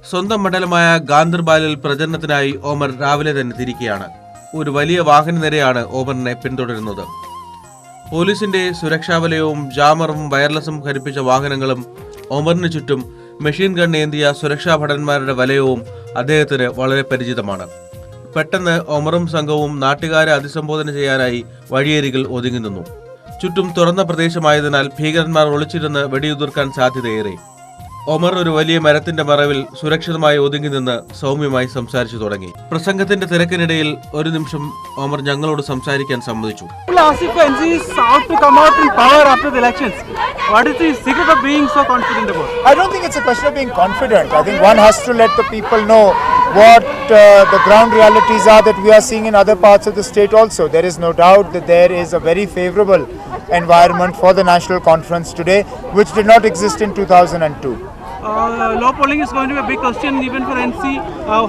സ്വന്തം മണ്ഡലമായ ഗാന്ദർബാലിൽ പ്രചരണത്തിനായി ഓമർ രാവിലെ തന്നെ തിരിക്കുകയാണ്. ഒരു വലിയ വാഹനനിരയാണ് ഓമറിനെ പിന്തുടരുന്നത്. പോലീസിന്റെ സുരക്ഷാ വലയവും ജാമറും വയർലെസ്സും ഘടിപ്പിച്ച വാഹനങ്ങളും ഓമറിന് ചുറ്റും മെഷീൻ ഗൺ ഏന്തിയ സുരക്ഷാ ഭടന്മാരുടെ വലയവും അദ്ദേഹത്തിന് വളരെ പരിചിതമാണ്. പെട്ടെന്ന് ഓമറും സംഘവും നാട്ടുകാരെ അഭിസംബോധന ചെയ്യാനായി വഴിയരികിൽ ഒതുങ്ങി നിന്നു. ചുറ്റും തുറന്ന പ്രദേശമായതിനാൽ ഭീകരന്മാർ ഒളിച്ചിരുന്ന് വെടിയുതിർക്കാൻ സാധ്യതയേറെ. ഒമർ ഒരു വലിയ മരത്തിന്റെ മറവിൽ സുരക്ഷിതമായി ഒതുങ്ങി നിന്ന് സൗമ്യമായി സംസാരിച്ചു തുടങ്ങി. പ്രസംഗത്തിന്റെ തിരക്കിനിടയിൽ ഒരു നിമിഷം ഒമർ ഞങ്ങളോട് സംസാരിക്കാൻ സമ്മതിച്ചു. What is the secret of being so confident about? I don't think it's a question of being confident. I think one has to let the people know what the ground realities are that we are seeing in other parts of the state also. There is no doubt that there is a very favorable environment for the national conference today, which did not exist in 2002. Low polling is going to be a big question even for NC.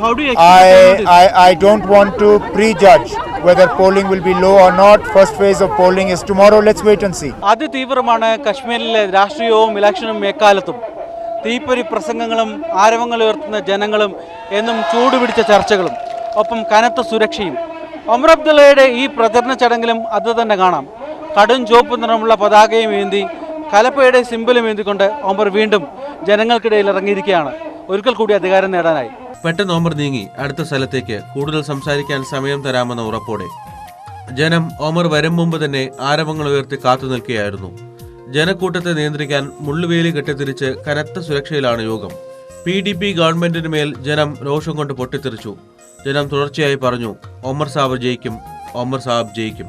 How do you expect this? I don't want to prejudge whether polling will be low or not. First phase of polling is tomorrow. Let's wait and see. അതിതീവ്രമാണ് കശ്മീരിലെ രാഷ്ട്രീയവും ഇലക്ഷനും എക്കാലത്തും. തീപ്പൊരി പ്രസംഗങ്ങളും ആരവങ്ങൾ ഉയർത്തുന്ന ജനങ്ങളും എന്നും ചൂടുപിടിച്ച ചർച്ചകളും ഒപ്പം കനത്ത സുരക്ഷയും. ഒമർ അബ്ദുള്ളയുടെ ഈ പ്രചരണ ചടങ്ങിലും അത് തന്നെ കാണാം. കടും ചുവപ്പ് നിറമുള്ള പതാകയും ഏന്തി കലപ്പയുടെ സിംബലും ഏന്തിക്കൊണ്ട് ഒമർ വീണ്ടും ജനങ്ങൾക്കിടയിൽ ഇറങ്ങിയിരിക്കുകയാണ്, ഒരിക്കൽ കൂടി അധികാരം നേടാനായി. പെട്ടെന്ന് ഒമർ നീങ്ങി അടുത്ത സ്ഥലത്തേക്ക്, കൂടുതൽ സംസാരിക്കാൻ സമയം തരാമെന്ന ഉറപ്പോടെ. ജനം ഒമർ വരും മുമ്പ് തന്നെ ആരവങ്ങൾ ഉയർത്തി കാത്തു നിൽക്കുകയായിരുന്നു. ജനക്കൂട്ടത്തെ നിയന്ത്രിക്കാൻ മുള്ളുവേലി കെട്ടിത്തിരിച്ച് കനത്ത സുരക്ഷയിലാണ് യോഗം. PDP ഗവൺമെന്റിന് മേൽ ജനം രോഷം കൊണ്ട് പൊട്ടിത്തെറിച്ചു. ജനം തുടർച്ചയായി പറഞ്ഞു, ഒമർ സാബ് ജയിക്കും, ഒമർ സാബ് ജയിക്കും.